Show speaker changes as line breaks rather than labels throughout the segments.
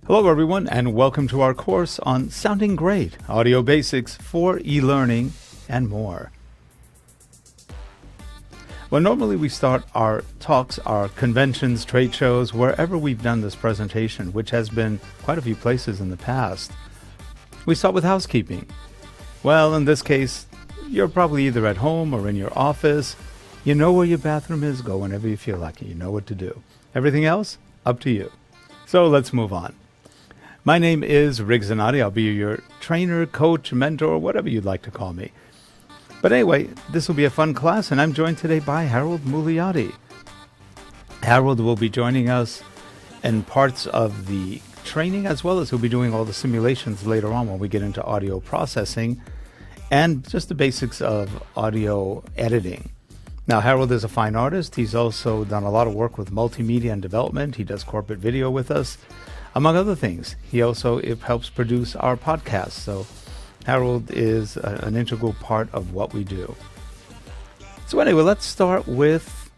Hello everyone, and welcome to our course on Sounding Great, Audio Basics for eLearning and more. Well, normally we start our talks, our conventions, trade shows, wherever we've done this presentation, which has been quite a few places in the past. We start with housekeeping. Well, in this case, you're probably either at home or in your office. You know where your bathroom is, go whenever you feel like it. You know what to do. Everything else, up to you. So let's move on. My name is Rick Zanotti. I'll be your trainer, coach, mentor, whatever you'd like to call me. But anyway, this will be a fun class, and I'm joined today by Harold Muliati. Harold will be joining us in parts of the training, as well as he'll be doing all the simulations later on when we get into audio processing and just the basics of audio editing. Now, Harold is a fine artist. He's also done a lot of work with multimedia and development. He does corporate video with us, among other things. He also helps produce our podcast. So Harold is an integral part of what we do. So anyway, let's start with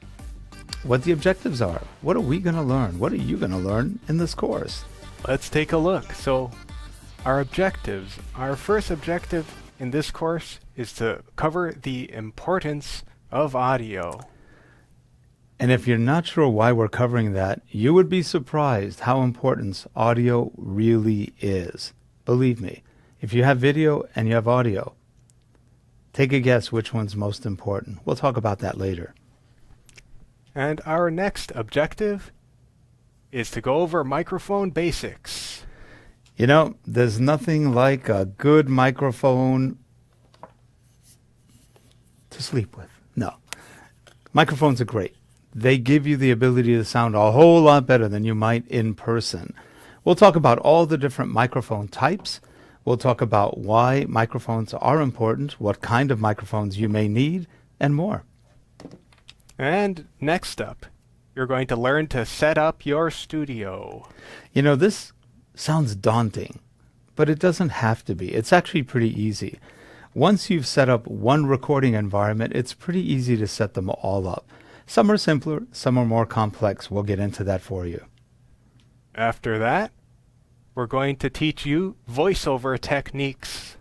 what the objectives are. What are we going to learn? What are you going to learn in this course?
Let's take a look. So our objectives. Our first objective in this course is to cover the importance of audio.
And if you're not sure why we're covering that, you would be surprised how important audio really is. Believe me, if you have video and you have audio, take a guess which one's most important. We'll talk about that later.
And our next objective is to go over microphone basics.
You know, there's nothing like a good microphone to sleep with. No. Microphones are great. They give you the ability to sound a whole lot better than you might in person. We'll talk about all the different microphone types. We'll talk about why microphones are important, what kind of microphones you may need, and more.
And next up, you're going to learn to set up your studio.
You know, this sounds daunting, but it doesn't have to be. It's actually pretty easy. Once you've set up one recording environment, it's pretty easy to set them all up. Some are simpler, some are more complex. We'll get into that for you.
After that, we're going to teach you voiceover techniques.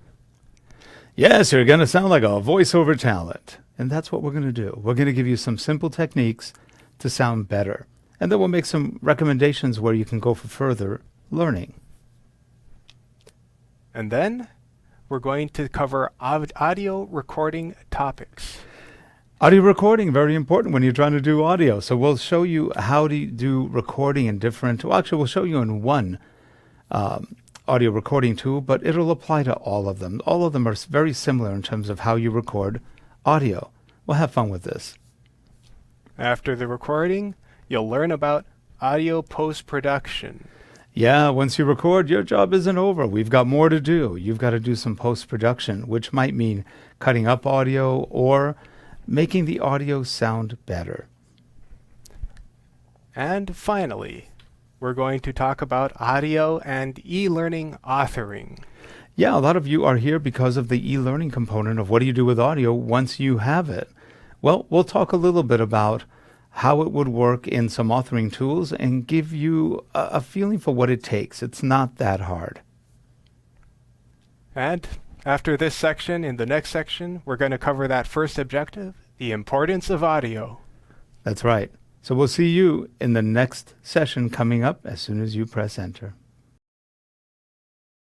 Yes, you're going to sound like a voiceover talent. And that's what we're going to do. We're going to give you some simple techniques to sound better. And then we'll make some recommendations where you can go for further learning.
And then we're going to cover audio recording topics.
Audio recording, very important when you're trying to do audio. So we'll show you how to do recording in different, well, actually, we'll show you in one audio recording tool, but it'll apply to all of them. All of them are very similar in terms of how you record audio. We'll have fun with this.
After the recording, you'll learn about audio post-production.
Yeah, once you record, your job isn't over. We've got more to do. You've got to do some post-production, which might mean cutting up audio or making the audio sound better.
And finally, we're going to talk about audio and e-learning authoring.
Yeah, a lot of you are here because of the e-learning component of what do you do with audio once you have it. Well, we'll talk a little bit about how it would work in some authoring tools and give you a feeling for what it takes. It's not that hard.
And after this section, in the next section, we're going to cover that first objective, the importance of audio.
That's right. So we'll see you in the next session coming up as soon as you press enter.